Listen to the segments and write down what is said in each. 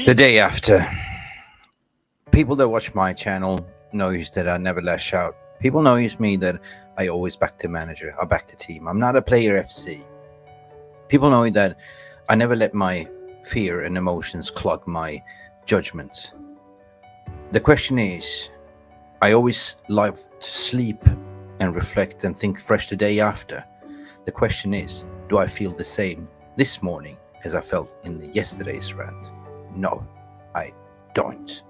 The day after, people that watch my channel knows that I never lash out. People knows me that I always back the manager, I back the team. I'm not a player FC. People know that I never let my fear and emotions clog my judgment. The question is, I always like to sleep and reflect and think fresh the day after. The question is, do I feel the same this morning as I felt in yesterday's rant? No, I don't.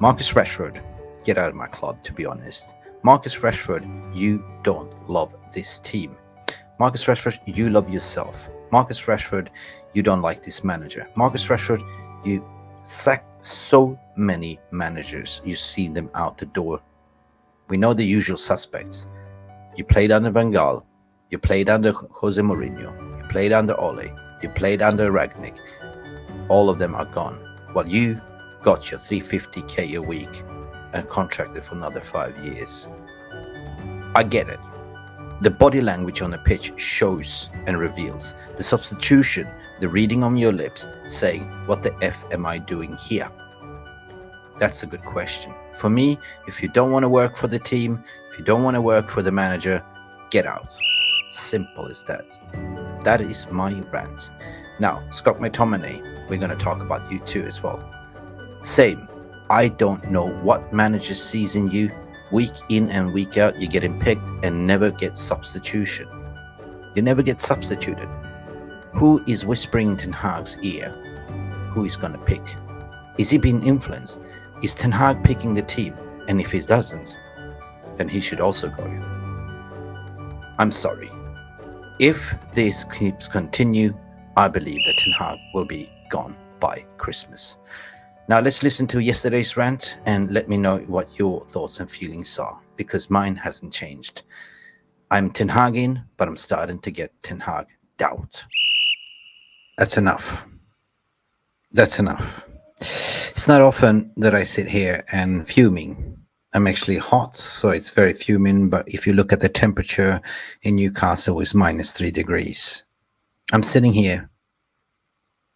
Marcus Rashford, get out of my club, to be honest. Marcus Rashford, you don't love this team. Marcus Rashford, you love yourself. Marcus Rashford, you don't like this manager. Marcus Rashford, you sacked so many managers. You see them out the door. We know the usual suspects. You played under Van Gaal. You played under Jose Mourinho. You played under Ole. You played under Ragnick. All of them are gone. Well, you got your 350k a week and contracted for another 5 years. I get it. The body language on the pitch shows and reveals. The substitution, the reading on your lips, saying, what the F am I doing here? That's a good question. For me, if you don't want to work for the team, if you don't want to work for the manager, get out. Simple as that. That is my rant. Now, Scott McTominay, we're going to talk about you too as well. Same. I don't know what manager sees in you. Week in and week out, you're getting picked and never get substitution. You never get substituted. Who is whispering in Ten Hag's ear? Who is going to pick? Is he being influenced? Is Ten Hag picking the team? And if he doesn't, then he should also go. I'm sorry. If this keeps continue, I believe that Ten Hag will be gone by Christmas. Now let's listen to yesterday's rant and let me know what your thoughts and feelings are, because mine hasn't changed. I'm Ten Hag in, but I'm starting to get Ten Hag doubt. That's enough. That's enough. It's not often that I sit here and fuming. I'm actually hot, so it's very fuming, but if you look at the temperature in Newcastle, it's -3 degrees. I'm sitting here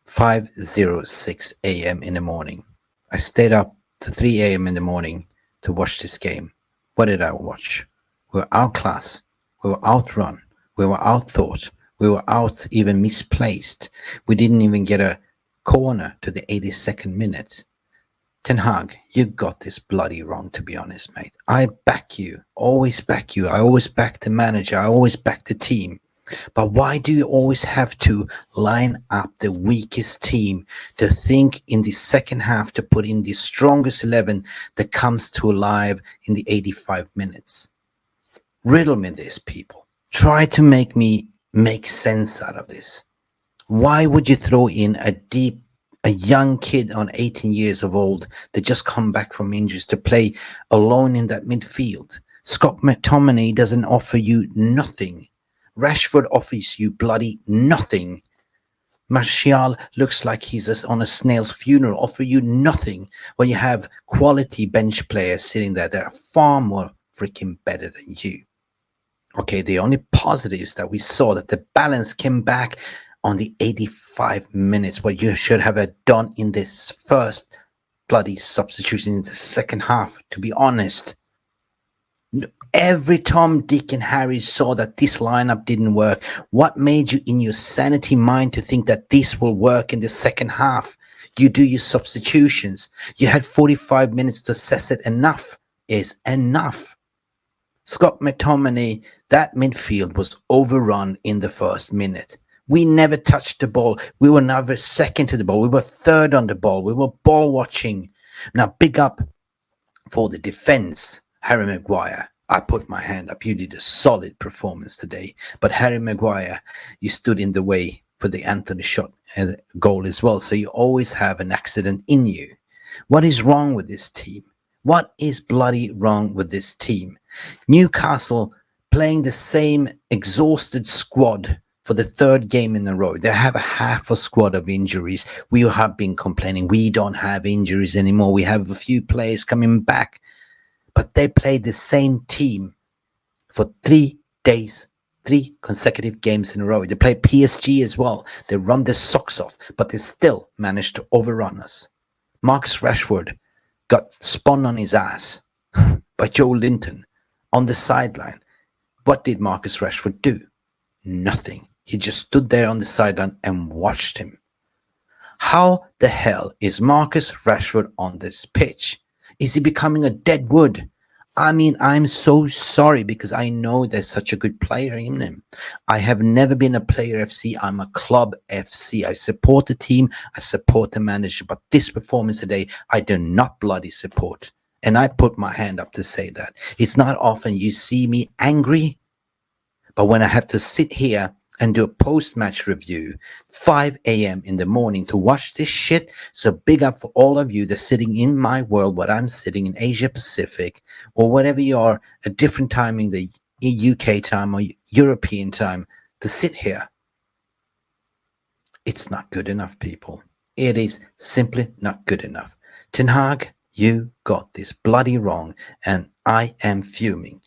5:06 a.m. in the morning. I stayed up to 3 a.m. in the morning to watch this game. What did I watch? We were outclassed. We were outrun. We were outthought. We were out even misplaced. We didn't even get a corner to the 82nd minute. Ten Hag, you got this bloody wrong, to be honest, mate. I back you. Always back you. I always back the manager. I always back the team. But why do you always have to line up the weakest team to think in the second half to put in the strongest 11 that comes to life in the 85 minutes? Riddle me this, people. Try to make me make sense out of this. Why would you throw in a young kid on 18 years of old that just come back from injuries to play alone in that midfield? Scott McTominay doesn't offer you nothing. Rashford offers you bloody nothing. Martial looks like he's on a snail's funeral, offer you nothing. When you have quality bench players sitting there that are far more freaking better than you. Okay, the only positives that we saw that the balance came back on the 85 minutes, what you should have done in this first bloody substitution in the second half, to be honest. Every Tom, Dick and Harry saw that this lineup didn't work. What made you in your sanity mind to think that this will work in the second half? You do your substitutions. You had 45 minutes to assess it. Enough is enough. Scott McTominay, that midfield was overrun in the first minute. We never touched the ball. We were never second to the ball. We were third on the ball. We were ball watching. Now, big up for the defense, Harry Maguire. I put my hand up. You did a solid performance today. But Harry Maguire, you stood in the way for the Anthony shot goal as well. So you always have an accident in you. What is wrong with this team? What is bloody wrong with this team? Newcastle playing the same exhausted squad for the third game in a row. They have a half a squad of injuries. We have been complaining. We don't have injuries anymore. We have a few players coming back. But they played the same team for 3 days, 3 consecutive games in a row. They played PSG as well. They run their socks off, but they still managed to overrun us. Marcus Rashford got spun on his ass by Joe Linton on the sideline. What did Marcus Rashford do? Nothing. He just stood there on the sideline and watched him. How the hell is Marcus Rashford on this pitch? Is he becoming a dead wood? I mean, I'm so sorry because I know there's such a good player in him. I have never been a player FC. I'm a club FC. I support the team. I support the manager. But this performance today, I do not bloody support. And I put my hand up to say that. It's not often you see me angry, but when I have to sit here and do a post-match review, 5 a.m. in the morning to watch this shit. So big up for all of you that's sitting in my world, what I'm sitting in Asia Pacific, or whatever you are, a different timing, the UK time or European time, to sit here. It's not good enough, people. It is simply not good enough. Ten Hag, you got this bloody wrong, and I am fuming.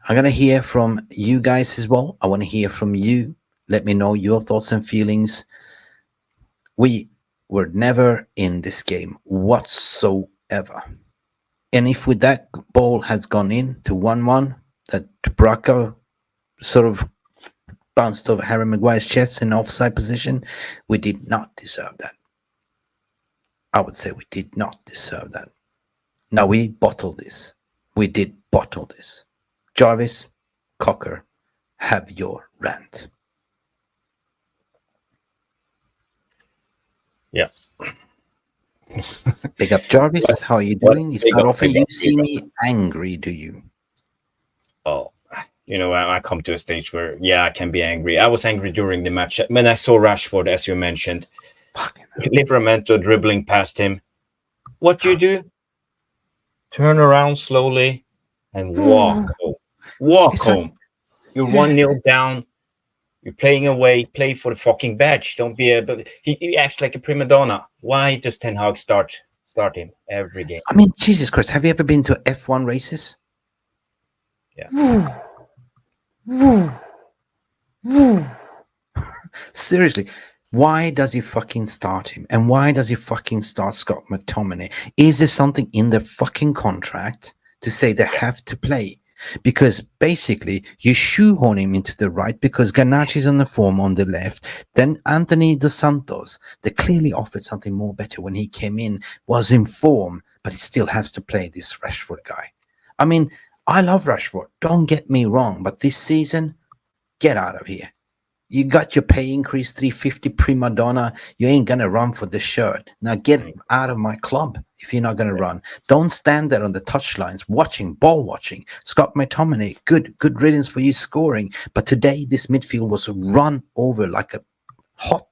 I'm going to hear from you guys as well. I want to hear from you. Let me know your thoughts and feelings. We were never in this game whatsoever. And if with that ball has gone in to 1-1, that Bracco sort of bounced over Harry Maguire's chest in offside position, we did not deserve that. I would say we did not deserve that. Now we bottled this. We did bottle this. Jarvis, Cocker, have your rant. Yeah. Big up, Jarvis. How are you doing? It's not often you see me angry, do you? Oh, you know, I come to a stage where, yeah, I can be angry. I was angry during the match when I saw Rashford, as you mentioned. Livramento dribbling past him. What do? Turn around slowly and walk home. Walk home. You're 1-0 down. You're playing away. Play for the fucking badge. Don't be a. But he acts like a prima donna. Why does Ten Hag start him every game? I mean, Jesus Christ! Have you ever been to F1 races? Yeah. Seriously, why does he fucking start him? And why does he fucking start Scott McTominay? Is there something in the fucking contract to say they have to play? Because basically you shoehorn him into the right because Garnacho's on the form on the left. Then Anthony Dos Santos, they clearly offered something more better when he came in, was in form, but he still has to play this Rashford guy. I mean, I love Rashford, don't get me wrong, but this season, get out of here. You got your pay increase, 350 prima donna. You ain't gonna run for the shirt. Now get out of my club if you're not gonna run. Don't stand there on the touchlines ball watching. Scott McTominay, good riddance for you scoring. But today this midfield was run over like a hot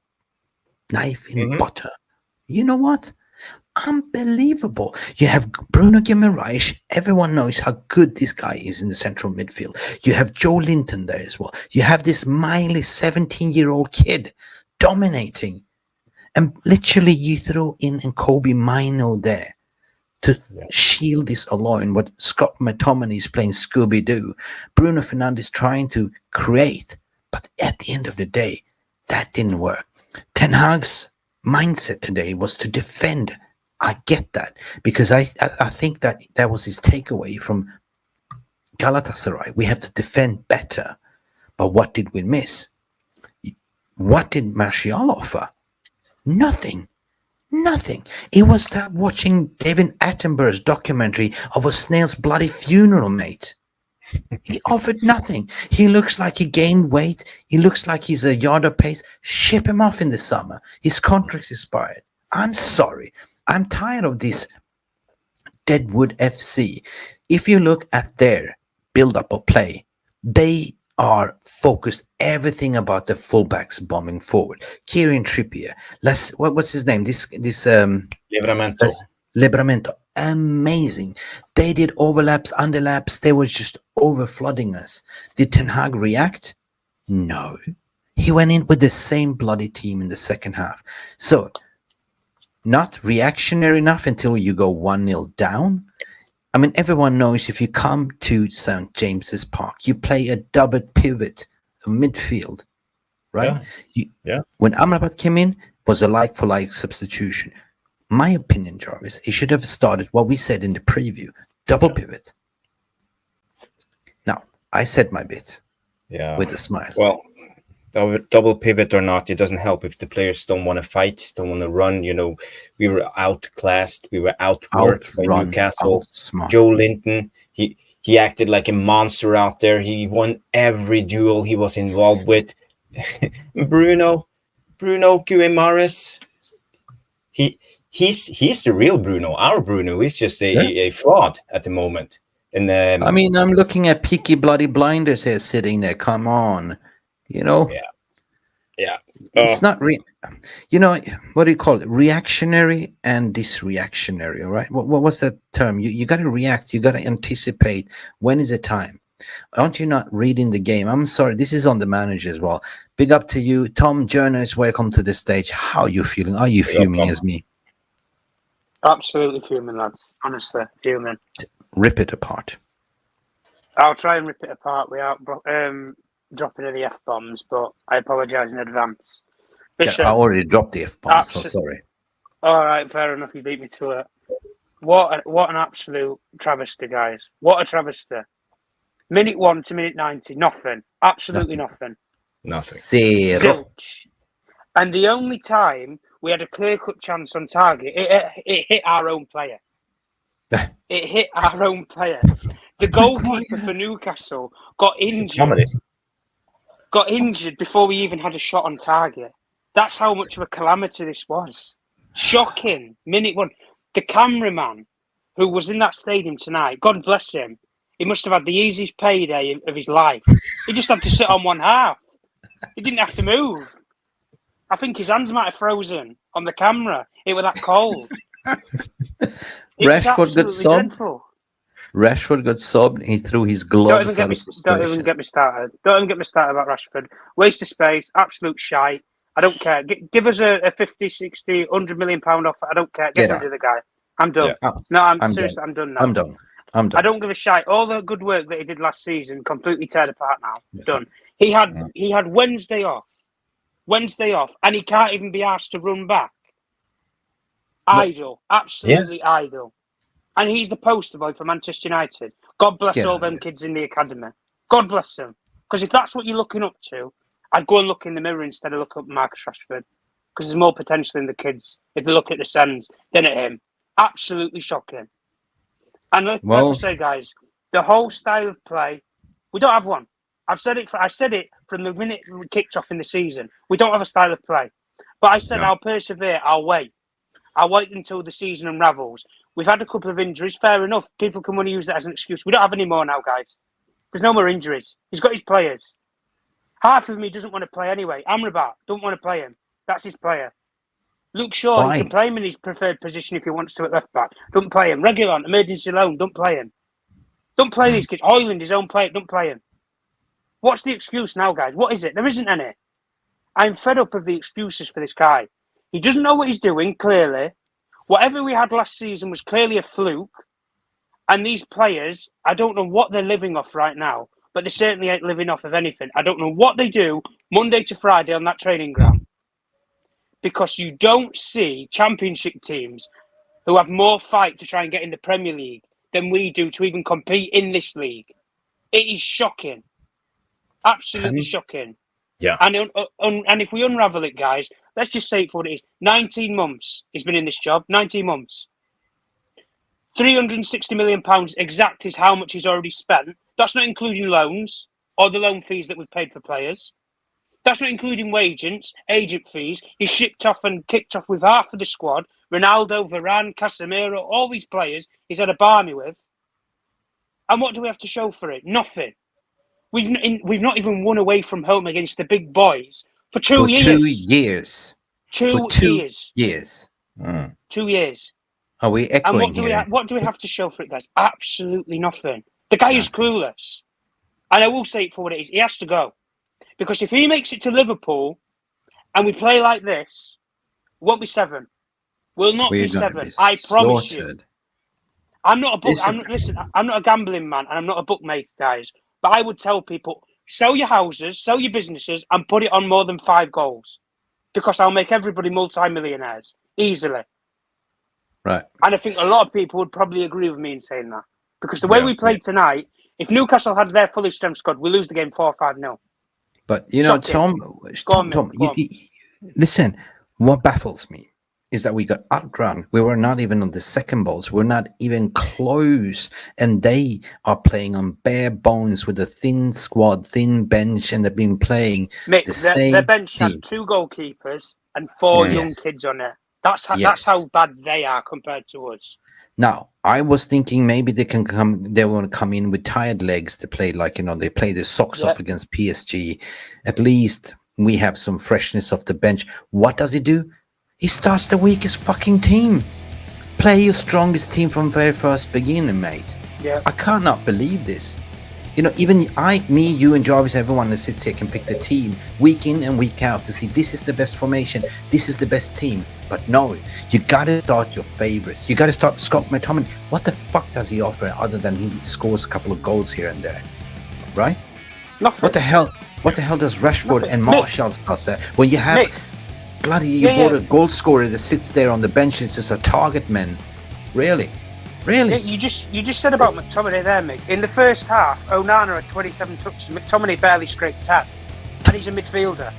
knife in butter. You know what? Unbelievable. You have Bruno Guimaraes. Everyone knows how good this guy is in the central midfield. You have Joe Linton there as well. You have this mildly 17-year-old kid dominating. And literally you throw in Kobe Mino there to shield this alone. What Scott McTominay is playing Scooby-Doo. Bruno Fernandes trying to create. But at the end of the day, that didn't work. Ten Hag's mindset today was to defend. I get that because I think that was his takeaway from Galatasaray. We have to defend better. But what did we miss? What did Martial offer? Nothing. It was that watching David Attenborough's documentary of a snail's bloody funeral, mate. He offered nothing. He looks like he gained weight. He looks like he's a yard of pace. Ship him off in the summer. His contract's expired. I'm sorry. I'm tired of this Deadwood FC. If you look at their build-up of play, they are focused everything about the fullbacks bombing forward. Kieran Trippier, what's his name? This Livramento. Amazing. They did overlaps, underlaps. They were just overflooding us. Did Ten Hag react? No. He went in with the same bloody team in the second half. So, not reactionary enough until you go 1-0 down. I mean, everyone knows if you come to St. James's Park, you play a double pivot midfield, right? When Amrabat came in, was a like-for-like substitution. my opinion, Jarvis, he should have started what we said in the preview, double pivot. Now, I said my bit with a smile. Well, double pivot or not, it doesn't help if the players don't want to fight, don't want to run. We were outclassed, we were outworked by Outrun, Newcastle. outsmart. Joe Linton, he acted like a monster out there. He won every duel he was involved with. Bruno Guimaraes, he's the real Bruno. Our Bruno is just a fraud at the moment. And I mean, I'm looking at Peaky Bloody Blinders here sitting there. Come on, Yeah. It's not what do you call it? Reactionary and disreactionary. All right. What was that term? You got to react. You got to anticipate. When is it time? Aren't you not reading the game? I'm sorry. This is on the manager as well. Big up to you, Tom Journalist. Welcome to the stage. How are you feeling? Are you fuming as me? Absolutely fuming, lads. Honestly, fuming. Rip it apart. I'll try and rip it apart without dropping any F-bombs, but I apologise in advance. Listen, I already dropped the F-bomb, so sorry. All right, fair enough. You beat me to it. What an absolute travesty, guys. What a travesty. Minute 1 to minute 90, nothing. Absolutely nothing. Zero. Zilch. And the only time we had a clear-cut chance on target, it hit our own player. It hit our own player. The goalkeeper for Newcastle got injured. Got injured before we even had a shot on target. That's how much of a calamity this was. Shocking. Minute 1. The cameraman who was in that stadium tonight, God bless him, he must have had the easiest payday of his life. He just had to sit on one half. He didn't have to move. I think his hands might have frozen on the camera. It was that cold. Rashford got subbed. Rashford got subbed. He threw his gloves. Don't even get me started. Don't even get me started about Rashford. Waste of space. Absolute shite. I don't care. Give us a 50, 60, 100 million pound offer. I don't care. Get rid of the guy. I'm done. Yeah. No, I'm seriously, done. I'm done now. I'm done. I don't give a shite. All the good work that he did last season completely teared apart now. Yeah. Done. He had Wednesday off, and he can't even be asked to run back. Idle, absolutely idle. And he's the poster boy for Manchester United. God bless all them kids in the academy. God bless them. Because if that's what you're looking up to, I'd go and look in the mirror instead of look up Marcus Rashford. Because there's more potential in the kids if they look at the Sens than at him. Absolutely shocking. And like I say, guys, the whole style of play, we don't have one. I said it from the minute we kicked off in the season. We don't have a style of play. But I said I'll persevere. I'll wait. I'll wait until the season unravels. We've had a couple of injuries. Fair enough. People can want to use that as an excuse. We don't have any more now, guys. There's no more injuries. He's got his players. Half of me doesn't want to play anyway. Amrabat, don't want to play him. That's his player. Luke Shaw, he can play him in his preferred position if he wants to at left back. Don't play him. Reguilon, emergency loan, don't play him. Don't play these kids. Hojlund, his own player, don't play him. What's the excuse now, guys? What is it? There isn't any. I'm fed up of the excuses for this guy. He doesn't know what he's doing, clearly. Whatever we had last season was clearly a fluke. And these players, I don't know what they're living off right now, but they certainly ain't living off of anything. I don't know what they do Monday to Friday on that training ground. Because you don't see championship teams who have more fight to try and get in the Premier League than we do to even compete in this league. It is shocking. Absolutely shocking. Yeah. And if we unravel it, guys, let's just say it for what it is. 19 months he's been in this job. 19 months. £360 million exact is how much he's already spent. That's not including loans or the loan fees that we've paid for players. That's not including agent fees. He's shipped off and kicked off with half of the squad. Ronaldo, Varane, Casemiro, all these players he's had a barney with. And what do we have to show for it? Nothing. We've not even won away from home against the big boys for 2 years. 2 years. 2 years. Years. 2 years. Are we echoing here? What do we have to show for it, guys? Absolutely nothing. The guy is clueless. And I will say it for what it is. He has to go. Because if he makes it to Liverpool and we play like this, it won't be 7. We'll not be 7. I promise you. I'm not a gambling man and I'm not a bookmaker, guys. But I would tell people, sell your houses, sell your businesses and put it on more than 5 goals. Because I'll make everybody multi-millionaires. Easily. Right. And I think a lot of people would probably agree with me in saying that. Because the way we played tonight, if Newcastle had their fully strength squad, we lose the game 4-5-0. But, you know, Tom, listen, what baffles me is that we got outrun. We were not even on the second balls. We're not even close. And they are playing on bare bones with a thin squad, thin bench, and they've been playing the same their bench team. had 2 goalkeepers and 4 young kids on it. That's how bad they are compared to us. Now, I was thinking maybe they want to come in with tired legs to play, like, you know, they play their socks off against PSG. At least we have some freshness off the bench. What does he do? He starts the weakest fucking team. Play your strongest team from very first beginning, mate. Yeah. I cannot believe this. You know, even me, you, and Jarvis, everyone that sits here can pick the team week in and week out to see this is the best formation, this is the best team. But no, you got to start your favorites. You got to start Scott McTominay. What the fuck does he offer other than he scores a couple of goals here and there? Right? Nothing. What the hell does Rashford and Martial does there? When you have you bought a goal scorer that sits there on the bench, it's just a target man. Really? You just said about McTominay there, Mick. In the first half, Onana had 27 touches. McTominay barely scraped 10. And he's a midfielder.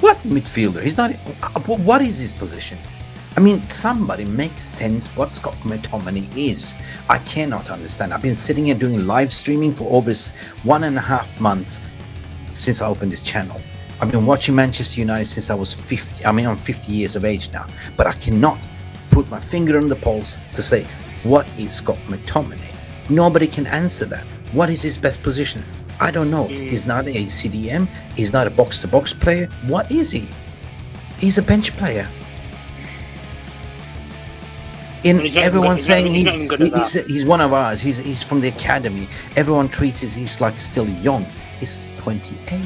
What midfielder? He's not. What is his position? I mean, somebody make sense what Scott McTominay is. I cannot understand. I've been sitting here doing live streaming for over 1.5 months since I opened this channel. I've been watching Manchester United since I was 50. I mean, I'm 50 years of age now. But I cannot put my finger on the pulse to say, what is Scott McTominay? Nobody can answer that. What is his best position? I don't know. He's not a CDM. He's not a box-to-box player. What is he? He's a bench player. Everyone's saying he's one of ours. He's from the academy. Everyone treats he's like still young. He's 28.